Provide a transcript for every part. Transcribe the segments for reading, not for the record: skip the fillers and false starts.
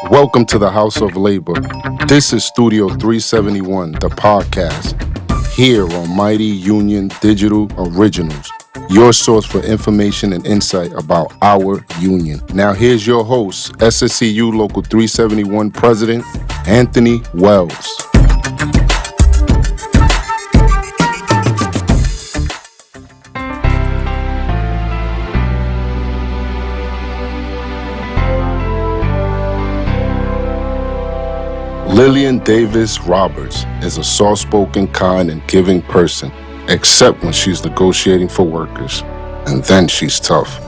Welcome to the House of Labor. This is Studio 371, the podcast, here on Mighty Union Digital Originals, your source for information and insight about our union. Now here's your host, SSCU Local 371 President, Anthony Wells. Lillian Davis Roberts is a soft-spoken, kind, and giving person, except when she's negotiating for workers. And then she's tough.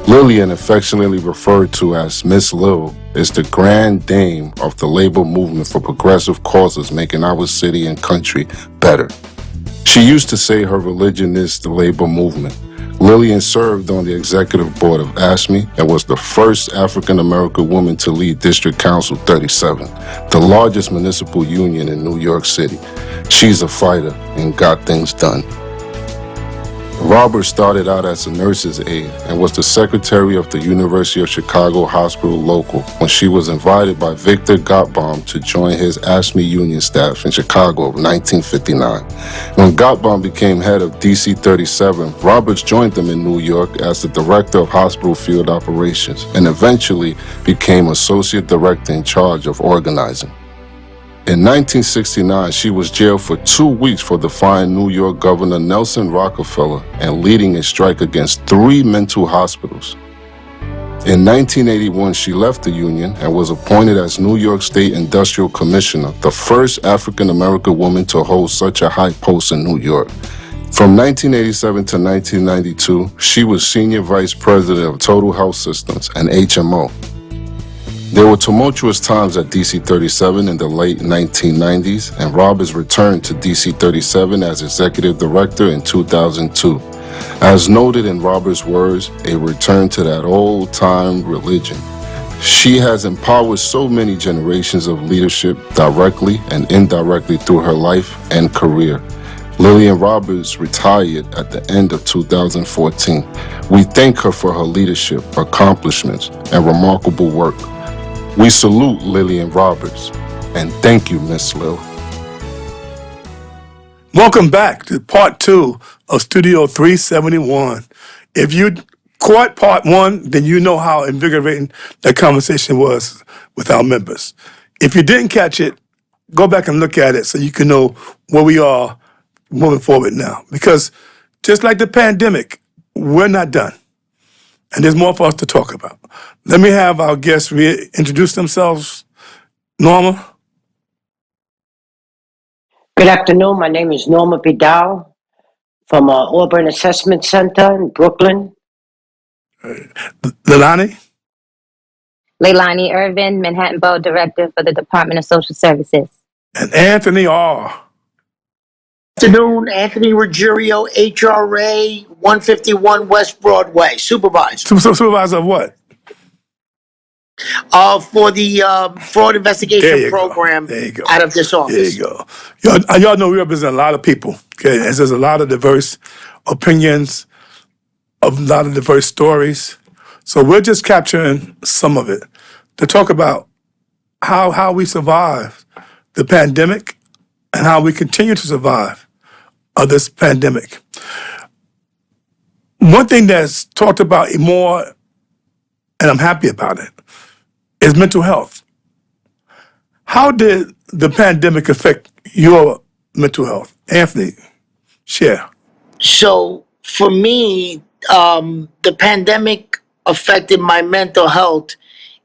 Lillian, affectionately referred to as Miss Lil, is the grand dame of the labor movement for progressive causes making our city and country better. She used to say her religion is the labor movement. Lillian served on the executive board of ASME and was the first African-American woman to lead District Council 37, the largest municipal union in New York City. She's a fighter and got things done. Roberts started out as a nurse's aide and was the secretary of the University of Chicago Hospital Local when she was invited by Victor Gottbaum to join his ASME union staff in Chicago of 1959. When Gottbaum became head of DC 37, Roberts joined them in New York as the director of hospital field operations and eventually became associate director in charge of organizing. In 1969, she was jailed for 2 weeks for defying New York Governor Nelson Rockefeller and leading a strike against 3 mental hospitals. In 1981, she left the union and was appointed as New York State Industrial Commissioner, the first African-American woman to hold such a high post in New York. From 1987 to 1992, she was Senior Vice President of Total Health Systems and HMO. There were tumultuous times at DC 37 in the late 1990s, and Roberts returned to DC 37 as executive director in 2002. As noted in Roberts' words, a return to that old-time religion. She has empowered so many generations of leadership directly and indirectly through her life and career. Lillian Roberts retired at the end of 2014. We thank her for her leadership, accomplishments, and remarkable work. We salute Lillian Roberts, and thank you, Miss Lil. Welcome back to part 2 of Studio 371. If you caught part 1, then you know how invigorating that conversation was with our members. If you didn't catch it, go back and look at it so you can know where we are moving forward now. Because just like the pandemic, we're not done. And there's more for us to talk about. Let me have our guests introduce themselves. Norma? Good afternoon. My name is Norma Vidal from Auburn Assessment Center in Brooklyn. Leilani? Leilani Irvin, Manhattan Borough Director for the Department of Social Services. And Anthony R. Afternoon, Anthony Ruggiero, HRA 151 West Broadway, supervisor. Supervisor of what? For the fraud investigation program out of this office. There you go. Y'all know we represent a lot of people. Okay, and there's a lot of diverse opinions, a lot of diverse stories. So we're just capturing some of it to talk about how we survived the pandemic and how we continue to survive this pandemic. One thing that's talked about more, and I'm happy about it, is mental health. How did the pandemic affect your mental health? Anthony, share. So for me, the pandemic affected my mental health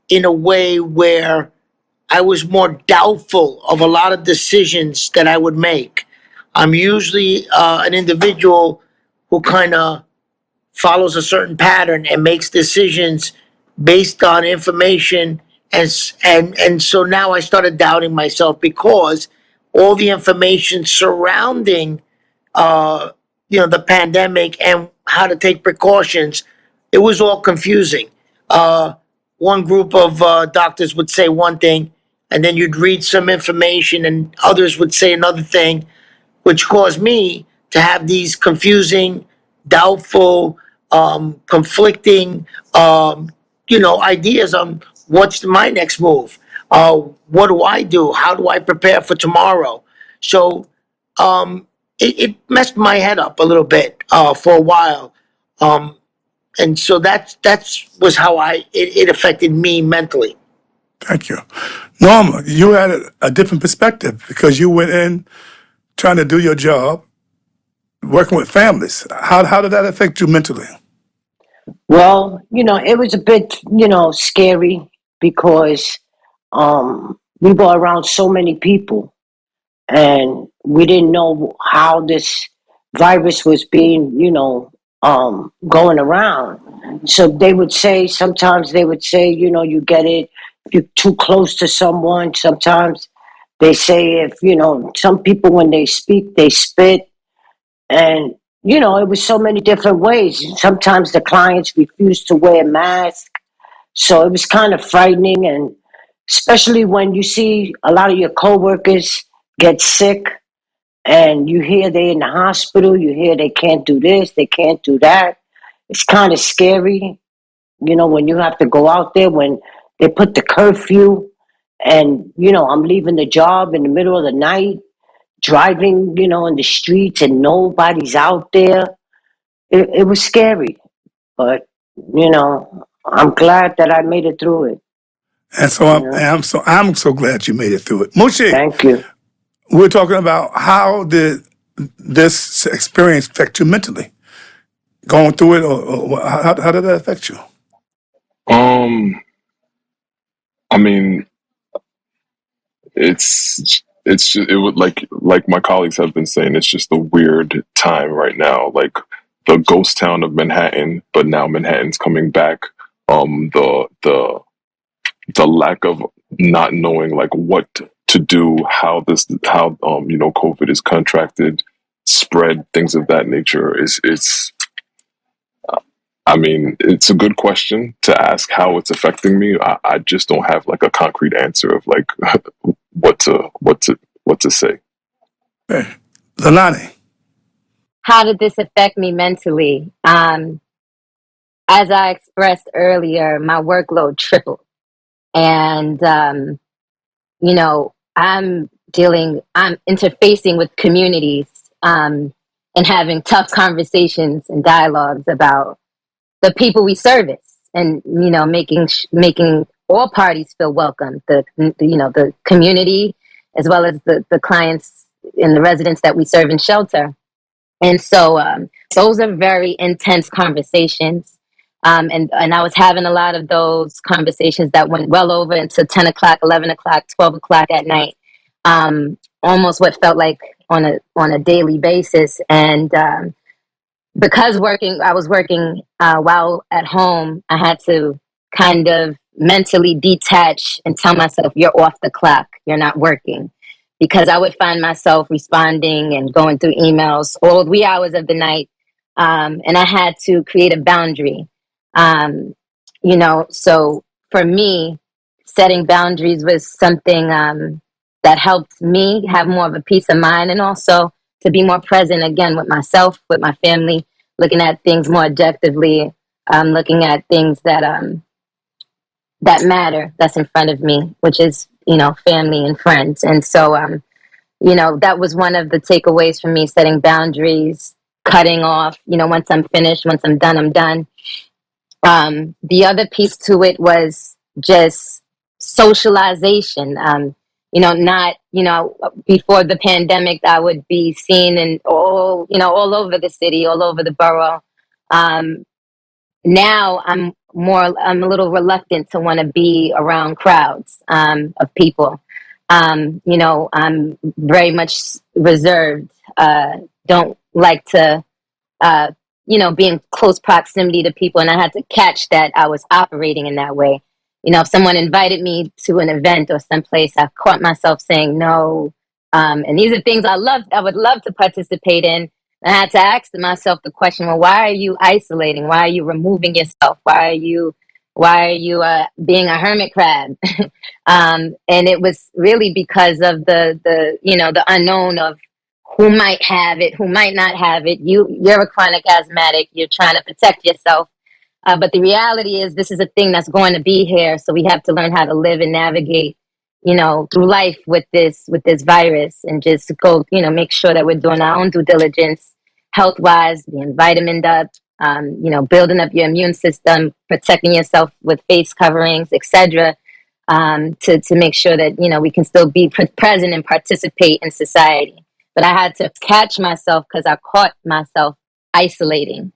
in a way where I was more doubtful of a lot of decisions that I would make. I'm usually an individual who kind of follows a certain pattern and makes decisions based on information, and so now I started doubting myself because all the information surrounding the pandemic and how to take precautions, it was all confusing. One group of doctors would say one thing, and then you'd read some information and others would say another thing, which caused me to have these confusing, doubtful conflicting, ideas on what's my next move. What do I do? How do I prepare for tomorrow? So it messed my head up a little bit for a while. And so that's was how it affected me mentally. Thank you. Norma, you had a different perspective because you went in trying to do your job, working with families. How did that affect you mentally? Well, it was a bit, scary because we were around so many people and we didn't know how this virus was being, going around. So sometimes they would say, you get it if you're too close to someone. Sometimes they say if, some people when they speak, they spit. And, it was so many different ways. Sometimes the clients refused to wear masks. So it was kind of frightening. And especially when you see a lot of your coworkers get sick and you hear they're in the hospital, you hear they can't do this, they can't do that. It's kind of scary, when you have to go out there, when they put the curfew and, I'm leaving the job in the middle of the night, driving, in the streets and nobody's out there. It was scary, but, I'm glad that I made it through it. And so I'm so glad you made it through it. Moshe, Thank you. we're talking about how did this experience affect you mentally? Going through it, or how did that affect you? Um, I mean, it's just, it would like my colleagues have been saying, it's just a weird time right now. Like the ghost town of Manhattan, but now Manhattan's coming back. The lack of not knowing like what to do, how COVID is contracted, spread, things of that nature is it's. I mean, it's a good question to ask how it's affecting me. I just don't have like a concrete answer of like what to say. Hey, Lalani, How did this affect me mentally? As I expressed earlier, my workload tripled. And, I'm interfacing with communities and having tough conversations and dialogues about the people we service and, making all parties feel welcome, the community, as well as the clients and the residents that we serve in shelter. And so those are very intense conversations. And I was having a lot of those conversations that went well over into 10 o'clock, 11 o'clock, 12 o'clock at night, almost what felt like on a daily basis. And because I was working while at home, I had to kind of mentally detach and tell myself, you're off the clock, you're not working. Because I would find myself responding and going through emails all the wee hours of the night. And I had to create a boundary. So for me, setting boundaries was something that helped me have more of a peace of mind and also to be more present again with myself, with my family, looking at things more objectively, looking at things that matter, that's in front of me, which is, family and friends. And so, that was one of the takeaways for me, setting boundaries, cutting off, once I'm finished, once I'm done, I'm done. The other piece to it was just socialization. Not, before the pandemic, I would be seen in all over the city, all over the borough. Now I'm a little reluctant to want to be around crowds of people. I'm very much reserved. Don't like to, be in close proximity to people. And I had to catch that I was operating in that way. If someone invited me to an event or someplace, I caught myself saying no. And these are things I would love to participate in. I had to ask myself the question, well, why are you isolating? Why are you removing yourself? Why are you being a hermit crab? And it was really because of the unknown of who might have it, who might not have it. You're a chronic asthmatic. You're trying to protect yourself. But the reality is, this is a thing that's going to be here. So we have to learn how to live and navigate, through life with this virus, and just go, make sure that we're doing our own due diligence, health wise, being vitamined up, building up your immune system, protecting yourself with face coverings, etc. To make sure that we can still be present and participate in society. But I had to catch myself because I caught myself isolating.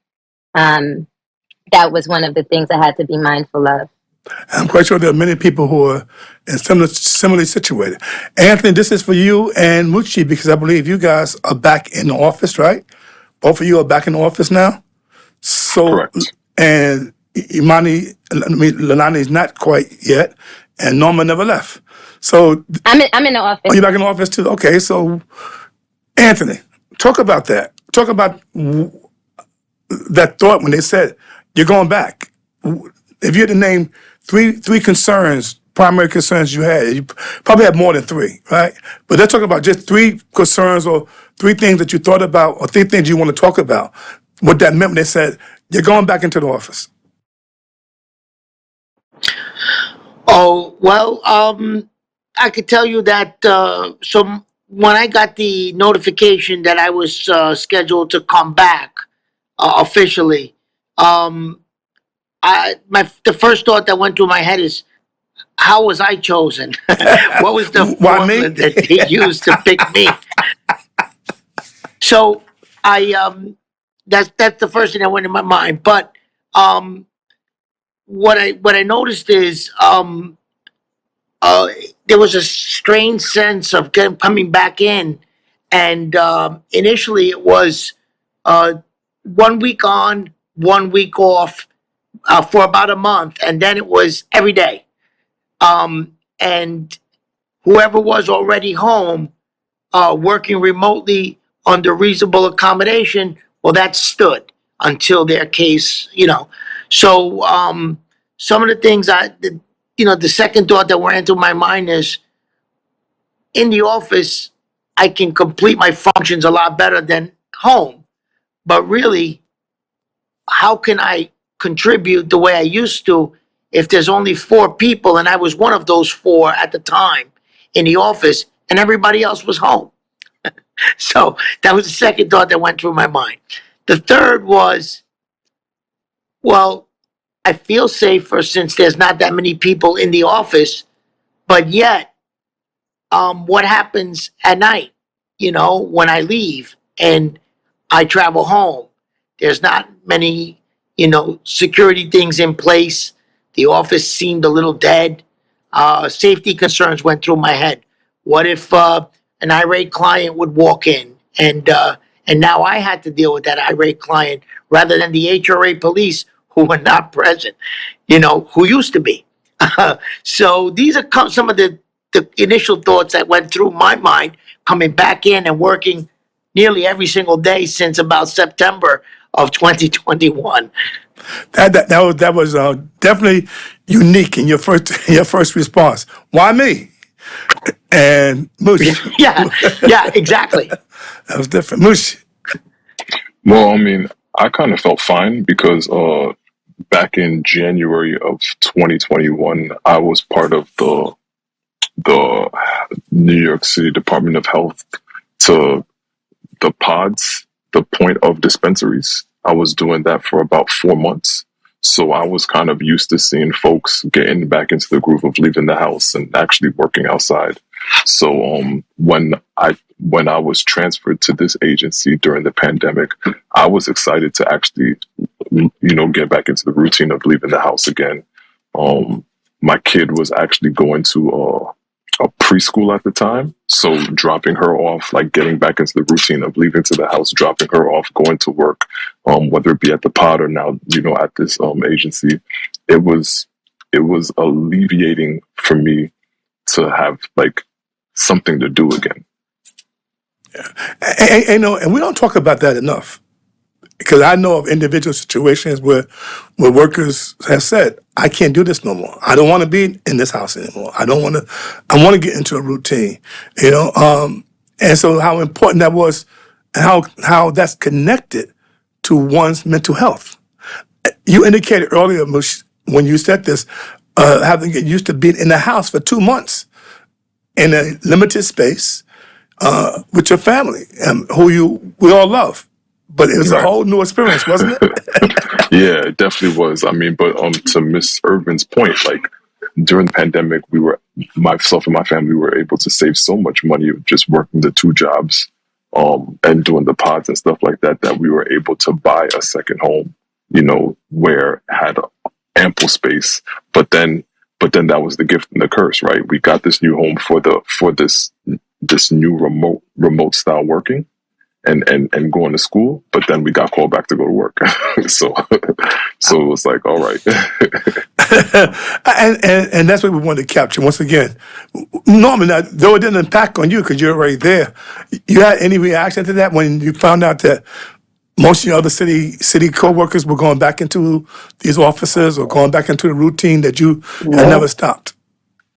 That was one of the things I had to be mindful of. I'm quite sure there are many people who are in similarly situated. Anthony, this is for you and Muchi, because I believe you guys are back in the office, right? Both of you are back in the office now. So, Correct. and Lanani is not quite yet, and Norma never left. So, I'm in the office. are you back in the office too? Okay, so Anthony, talk about that. Talk about that thought when they said you're going back. If you had to name three concerns, primary concerns you had, you probably had more than three, right? But let's talk about just three concerns or three things that you thought about or three things you want to talk about. What that meant when they said you're going back into the office. Oh, well, I could tell you that, so when I got the notification that I was scheduled to come back officially, the first thought that went through my head is, how was I chosen? What was the Why me? formula that they used to pick me? So that's the first thing that went in my mind. But what I noticed is there was a strange sense of coming back in, and initially it was 1 week on, 1 week off for about a month, and then it was every day. And whoever was already home, working remotely under reasonable accommodation, well, that stood until their case, So some of the things the second thought that went into my mind is, in the office, I can complete my functions a lot better than home. But really, how can I contribute the way I used to if there's only 4 people and I was one of those 4 at the time in the office and everybody else was home? So that was the second thought that went through my mind. The third was, well, I feel safer since there's not that many people in the office, but yet, what happens at night, when I leave and I travel home? There's not many, security things in place. The office seemed a little dead. Safety concerns went through my head. What if an irate client would walk in and now I had to deal with that irate client rather than the HRA police who were not present, who used to be. So these are some of the initial thoughts that went through my mind coming back in and working nearly every single day since about September of 2021. That was definitely unique in your first response. Why me? And Mush. Yeah, exactly. That was different. Mush. Well, I mean, I kind of felt fine because back in January of 2021, I was part of the New York City Department of Health to the pods, the point of dispensaries. I was doing that for about 4 months. So I was kind of used to seeing folks getting back into the groove of leaving the house and actually working outside. So when I was transferred to this agency during the pandemic, I was excited to actually, get back into the routine of leaving the house again. My kid was actually going to a preschool at the time. So dropping her off, like getting back into the routine of leaving to the house, dropping her off, going to work, whether it be at the pod or now, at this agency, it was alleviating for me to have like something to do again. And we don't talk about that enough. Because I know of individual situations where workers have said, I can't do this no more. I don't want to be in this house anymore. I want to get into a routine. And so how important that was, and how that's connected to one's mental health. You indicated earlier, when you said this, having to get used to being in the house for 2 months in a limited space with your family, we all love. But it was a Right. whole new experience, wasn't it? Yeah, it definitely was. I mean, but to Miss Irvin's point, like during the pandemic, myself and my family were able to save so much money of just working the 2 jobs, and doing the pods and stuff like that, that we were able to buy a second home, where had ample space. But then that was the gift and the curse, right? We got this new home for this new remote style working and going to school, but then we got called back to go to work. so so it was like, all right. and that's what we wanted to capture. Once again, normally, though it didn't impact on you because you're already there, you had any reaction to that when you found out that most of your other city co-workers were going back into these offices or going back into the routine that you had never stopped?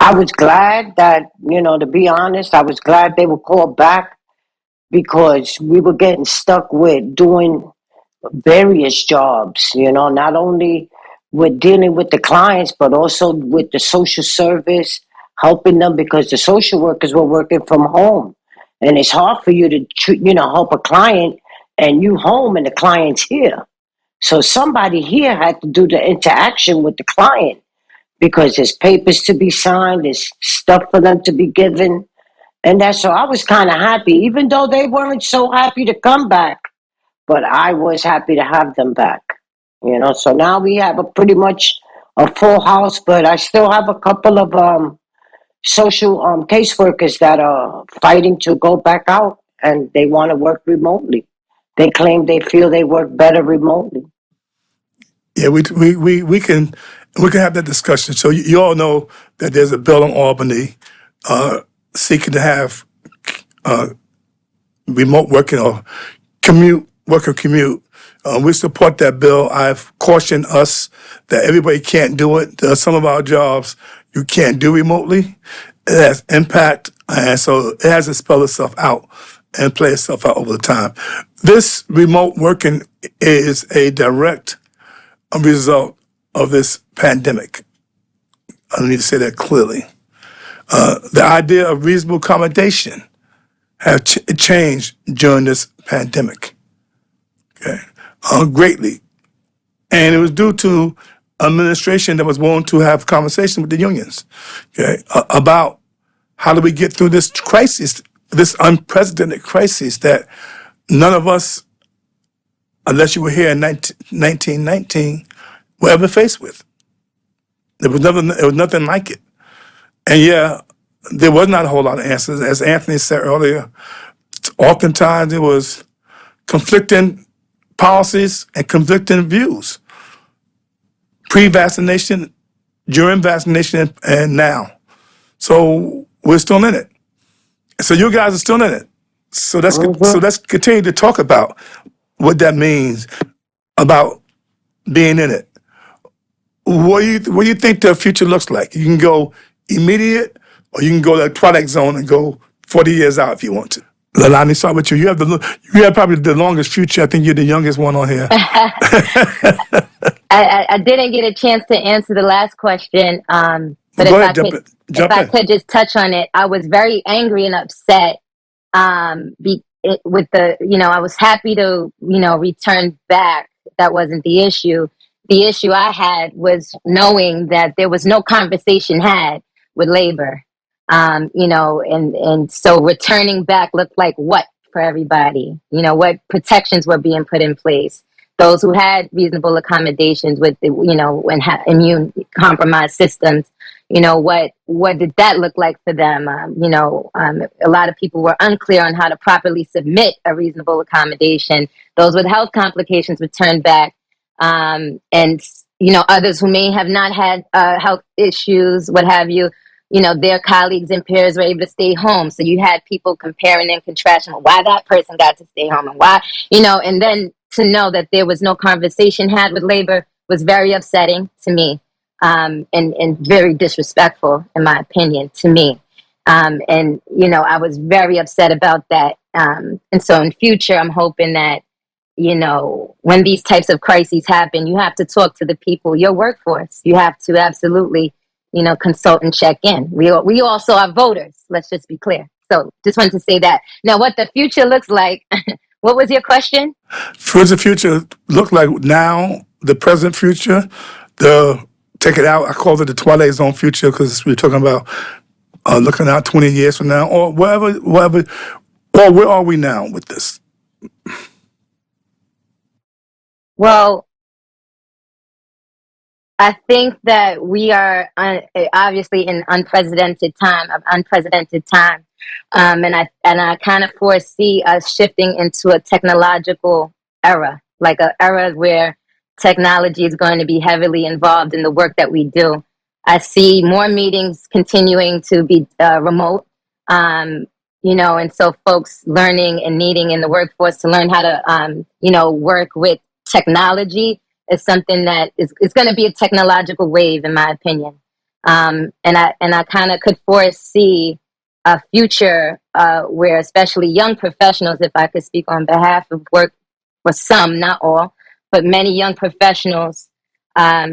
I was glad that, to be honest, I was glad they were called back because we were getting stuck with doing various jobs, not only with dealing with the clients, but also with the social service, helping them because the social workers were working from home. And it's hard for you to, help a client and you home and the client's here. So somebody here had to do the interaction with the client because there's papers to be signed, there's stuff for them to be given. And that's so I was kind of happy, even though they weren't so happy to come back, but I was happy to have them back. So now we have a pretty much a full house, but I still have a couple of social caseworkers that are fighting to go back out and they want to work remotely. They claim they feel they work better remotely. Yeah, we can have that discussion. So you all know that there's a bill in Albany seeking to have remote working or worker commute. We support that bill. I've cautioned us that everybody can't do it. There are some of our jobs you can't do remotely. It has impact, and so it has to spell itself out and play itself out over time. This remote working is a direct result of this pandemic. I need to say that clearly. The idea of reasonable accommodation have changed during this pandemic, okay, greatly. And it was due to administration that was willing to have conversation with the unions, okay, about how do we get through this crisis, this unprecedented crisis that none of us, unless you were here in 1919, were ever faced with. There was nothing like it. And yeah, there was not a whole lot of answers. As Anthony said earlier, oftentimes it was conflicting policies and conflicting views. Pre-vaccination, during vaccination, and now. So we're still in it. So you guys are still in it. So let's continue to talk about what that means about being in it. What do you think the future looks like? You can go immediate, or you can go to the Twilight Zone and go 40 years out if you want to. Lalani, start with you. You have probably the longest future. I think you're the youngest one on here. I didn't get a chance to answer the last question, but Go if ahead, I could just touch on it, I was very angry and upset. With the, I was happy to, return back. That wasn't the issue. The issue I had was knowing that there was no conversation had with labor. And so returning back looked like what for everybody? What protections were being put in place? Those who had reasonable accommodations with, and immune compromised systems, what did that look like for them? A lot of people were unclear on how to properly submit a reasonable accommodation. Those with health complications returned back. And, others who may have not had health issues, what have you, their colleagues and peers were able to stay home. So you had people comparing and contrasting why that person got to stay home and why, and then to know that there was no conversation had with labor was very upsetting to me, and very disrespectful, in my opinion, to me. And, I was very upset about that. And so in future, I'm hoping that, when these types of crises happen, you have to talk to the people, your workforce. You have to absolutely, consult and check in. We also are voters. Let's just be clear. So just wanted to say that. Now, what the future looks like, what was your question? Future look like now, the present future, take it out. I call it the Twilight Zone future because we're talking about looking out 20 years from now or wherever, or where are we now with this? Well, I think that we are obviously in unprecedented time, and I kind of foresee us shifting into a technological era, like an era where technology is going to be heavily involved in the work that we do. I see more meetings continuing to be remote, and so folks learning and needing in the workforce to learn how to, work with technology is something that is going to be a technological wave, in my opinion. And I kind of could foresee a future where, especially young professionals, if I could speak on behalf of work for some, not all, but many young professionals are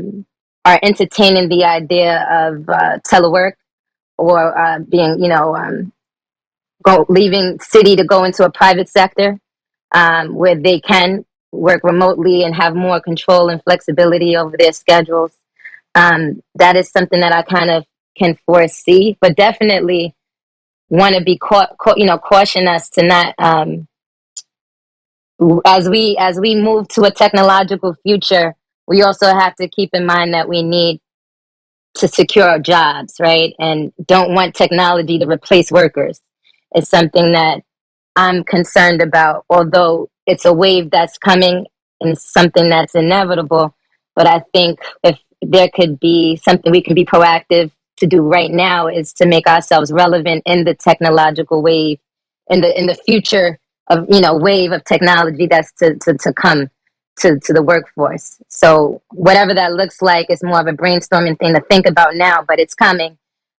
entertaining the idea of telework or being, leaving city to go into a private sector where they can work remotely and have more control and flexibility over their schedules. That is something that I kind of can foresee, but definitely want to be caution us to not as we move to a technological future. We also have to keep in mind that we need to secure our jobs, right? And don't want technology to replace workers. It's something that I'm concerned about, although it's a wave that's coming and something that's inevitable. But I think if there could be something we can be proactive to do right now is to make ourselves relevant in the technological wave, in the future of wave of technology that's to come to the workforce. So whatever that looks like is more of a brainstorming thing to think about now, but it's coming.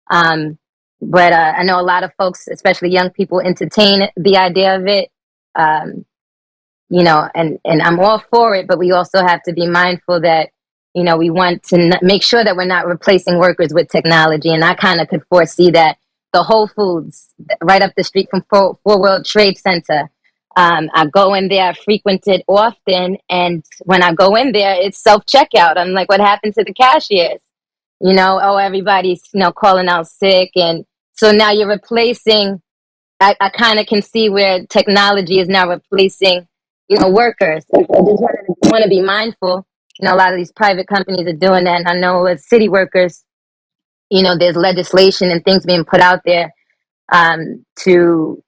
But I know a lot of folks, especially young people, entertain the idea of it. And I'm all for it, but we also have to be mindful that, we want to make sure that we're not replacing workers with technology. And I kind of could foresee that the Whole Foods right up the street from Four World Trade Center. I go in there, I frequent it often. And when I go in there, it's self checkout. I'm like, what happened to the cashiers? Everybody's, calling out sick. And so now you're replacing, I kind of can see where technology is now replacing, workers. I just want to be mindful. A lot of these private companies are doing that. And I know as city workers, there's legislation and things being put out there to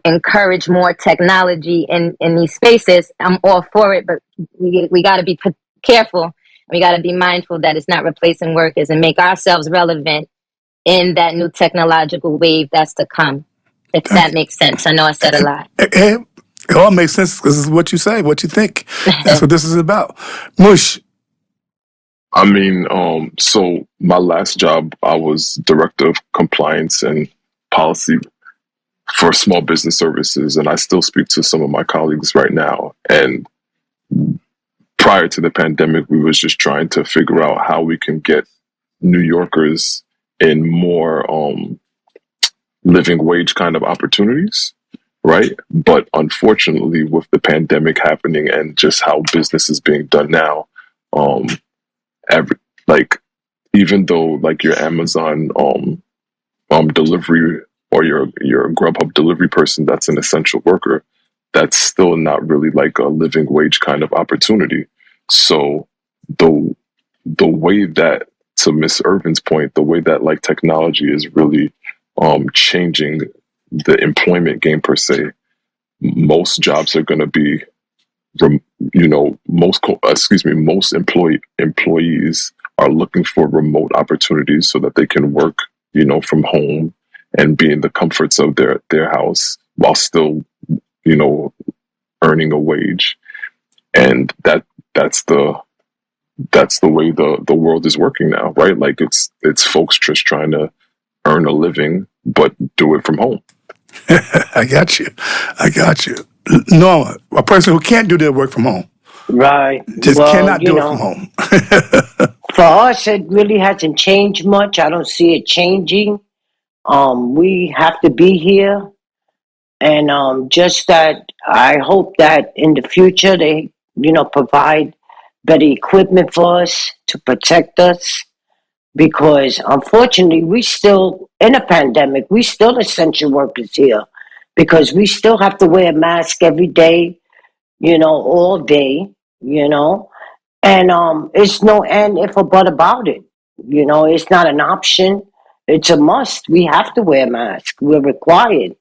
encourage more technology in these spaces. I'm all for it, but we got to be careful. We got to be mindful that it's not replacing workers and make ourselves relevant in that new technological wave that's to come. If that makes sense. I know I said a lot. It all makes sense because it's what you say, what you think. That's what this is about. Mush. I mean, so my last job, I was director of compliance and policy for small business services, and I still speak to some of my colleagues right now. And prior to the pandemic, we was just trying to figure out how we can get New Yorkers in more living wage kind of opportunities, right? But unfortunately, with the pandemic happening and just how business is being done now, every like even though like your Amazon delivery or your Grubhub delivery person that's an essential worker, that's still not really like a living wage kind of opportunity. So the way that, to Miss Irvin's point, the way that like technology is really changing the employment game per se, most jobs are going to be most employees are looking for remote opportunities so that they can work from home and be in the comforts of their house while still you know earning a wage. And that's the way the world is working now, right? Like it's folks just trying to earn a living but do it from home. I got you. Norma, a person who can't do their work from home, Right. just Well, cannot do it from home. for us, it really hasn't changed much. I don't see it changing. We have to be here, and just that I hope that in the future they, provide better equipment for us to protect us. Because unfortunately, we still in a pandemic. We still essential workers here, because we still have to wear a mask every day. All day. You know, and it's no and if or but about it. It's not an option. It's a must. We have to wear a mask. We're required.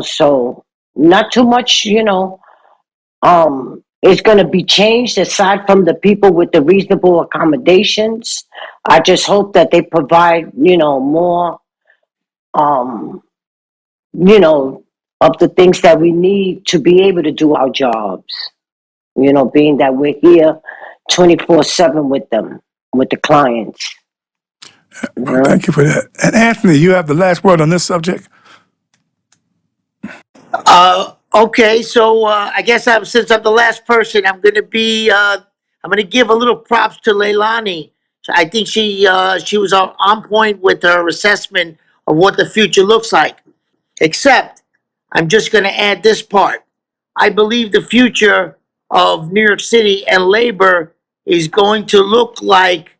So not too much. Is going to be changed aside from the people with the reasonable accommodations. I just hope that they provide, more, um, you know, of the things that we need to be able to do our jobs. Being that we're here 24/7 with them, with the clients. You Well, know? thank you for that. And Anthony, you have the last word on this subject. Okay, so I guess since I'm the last person, I'm gonna give a little props to Leilani. So I think she was on point with her assessment of what the future looks like. Except, I'm just gonna add this part. I believe the future of New York City and labor is going to look like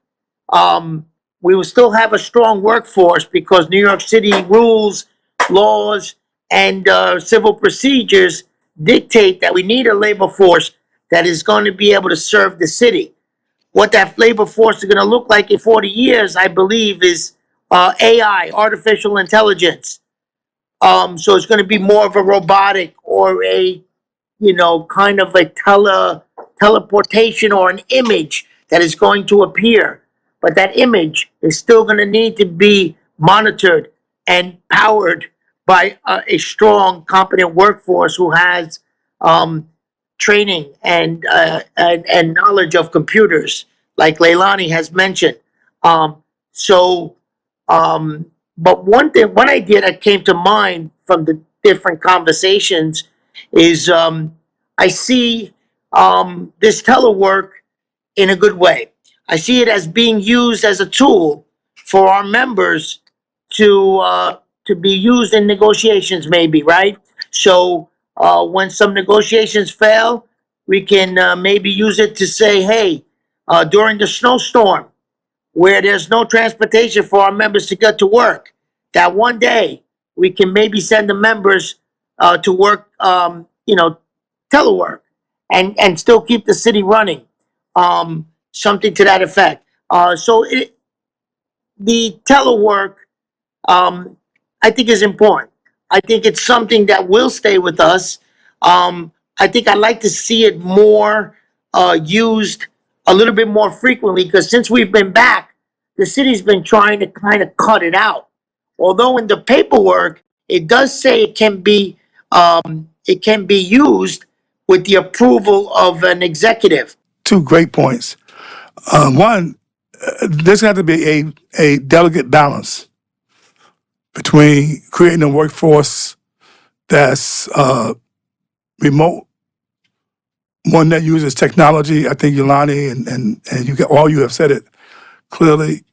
we will still have a strong workforce because New York City rules, laws, and civil procedures dictate that we need a labor force that is going to be able to serve the city. What that labor force is going to look like in 40 years, I believe, is AI, artificial intelligence. So it's going to be more of a robotic or a kind of a teleportation or an image that is going to appear. But that image is still going to need to be monitored and powered by a strong, competent workforce who has um, training and knowledge of computers, like Leilani has mentioned. Um, so, but one idea that came to mind from the different conversations is I see this telework in a good way. I see it as being used as a tool for our members to be used in negotiations, maybe, right? So when some negotiations fail, we can maybe use it to say, hey, during the snowstorm, where there's no transportation for our members to get to work, that one day we can maybe send the members to work, telework, and still keep the city running. Something to that effect. The telework, um, I think is important. I think it's something that will stay with us. I think I'd like to see it more used a little bit more frequently because since we've been back, the city's been trying to kind of cut it out. Although in the paperwork it does say it can be used with the approval of an executive. Two great points. One, there's got to be a delicate balance between creating a workforce that's remote, one that uses technology. I think Yolani and you have said it clearly.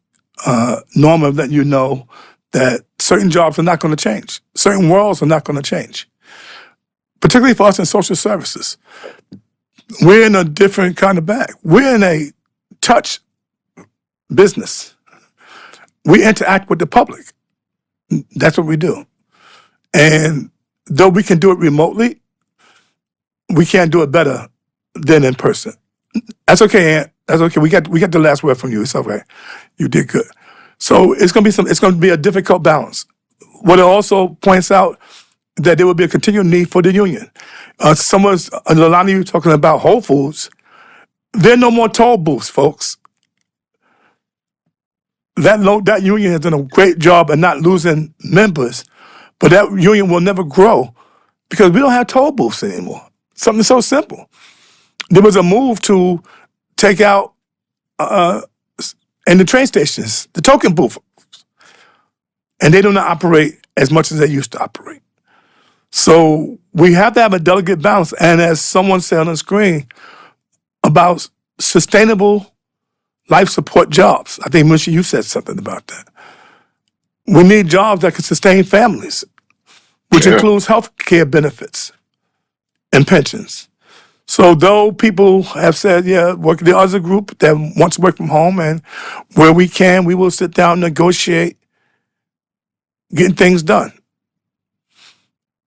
Norma, letting you know that certain jobs are not going to change. Certain worlds are not going to change. Particularly for us in social services. We're in a different kind of bag. We're in a touch business. We interact with the public. That's what we do. And though we can do it remotely, we can't do it better than in person. That's okay, Aunt. That's okay. We got the last word from you. It's okay. You did good. So it's gonna be a difficult balance. What it also points out that there will be a continued need for the union. Lolani, you talking about Whole Foods. There are no more toll booths, folks. That union has done a great job of not losing members, but that union will never grow because we don't have toll booths anymore. Something so simple. There was a move to take out in the train stations the token booth, and they do not operate as much as they used to operate. So we have to have a delicate balance. And as someone said on the screen about sustainable life support jobs, I think, Mushy, you said something about that. We need jobs that can sustain families, which Yeah. includes health care benefits and pensions. So though people have said, yeah, there is a group that wants to work from home, and where we can, we will sit down and negotiate getting things done.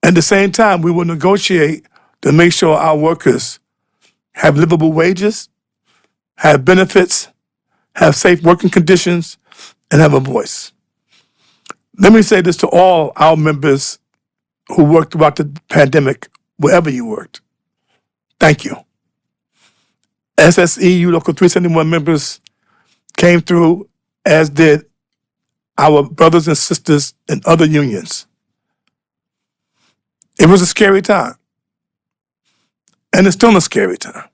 At the same time, we will negotiate to make sure our workers have livable wages, have benefits, have safe working conditions, and have a voice. Let me say this to all our members who worked throughout the pandemic, wherever you worked. Thank you. SSEU Local 371 members came through, as did our brothers and sisters in other unions. It was a scary time. And it's still a scary time.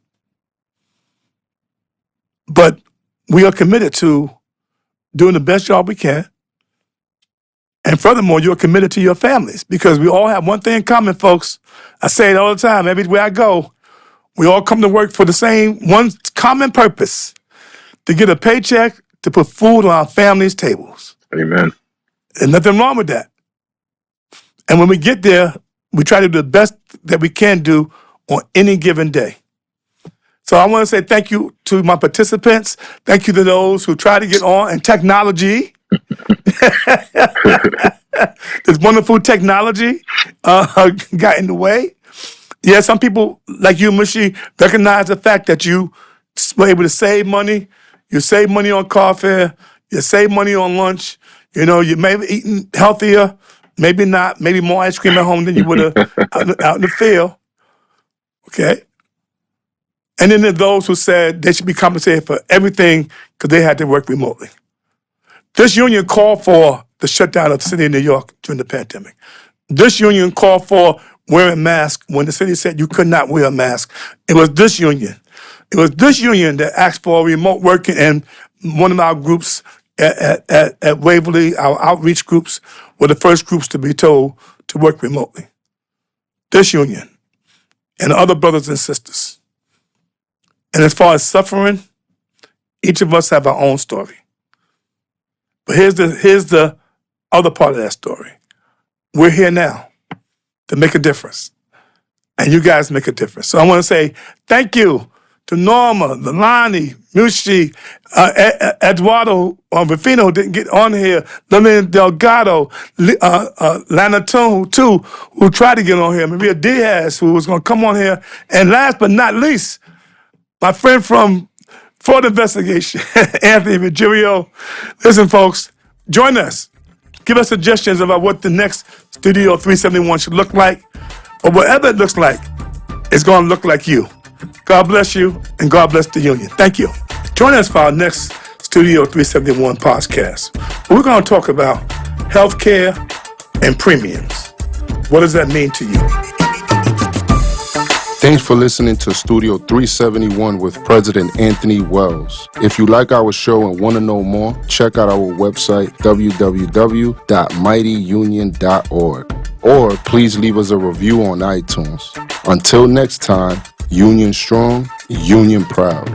But we are committed to doing the best job we can. And furthermore, you're committed to your families, because we all have one thing in common, folks. I say it all the time, everywhere I go. We all come to work for the same one common purpose: to get a paycheck, to put food on our families' tables. Amen. There's nothing wrong with that. And when we get there, we try to do the best that we can do on any given day. So I want to say thank you to my participants. Thank you to those who try to get on, and technology. This wonderful technology got in the way. Yeah, some people like you, Mushy, recognize the fact that you were able to save money. You save money on car fare. You save money on lunch. You know, you may have eaten healthier, maybe not, maybe more ice cream at home than you would have out in the field. Okay? And then there's those who said they should be compensated for everything because they had to work remotely. This union called for the shutdown of the city of New York during the pandemic. This union called for wearing masks when the city said you could not wear a mask. It was this union. It was this union that asked for remote working, and one of our groups at Waverly, our outreach groups, were the first groups to be told to work remotely. This union and other brothers and sisters. And as far as suffering, each of us have our own story. But here's the other part of that story. We're here now to make a difference. And you guys make a difference. So I want to say thank you to Norma, Lilani, Mushy, Eduardo Rufino, who didn't get on here, Lillian Delgado, Lana Toon, too, who tried to get on here, Maria Diaz, who was going to come on here. And last but not least, my friend from Fraud Investigation, Anthony Virgilio. Listen, folks, join us. Give us suggestions about what the next Studio 371 should look like, or whatever it looks like, it's going to look like you. God bless you, and God bless the union. Thank you. Join us for our next Studio 371 podcast. We're going to talk about healthcare and premiums. What does that mean to you? Thanks for listening to Studio 371 with President Anthony Wells. If you like our show and want to know more, check out our website, www.mightyunion.org. Or please leave us a review on iTunes. Until next time, Union strong, Union proud.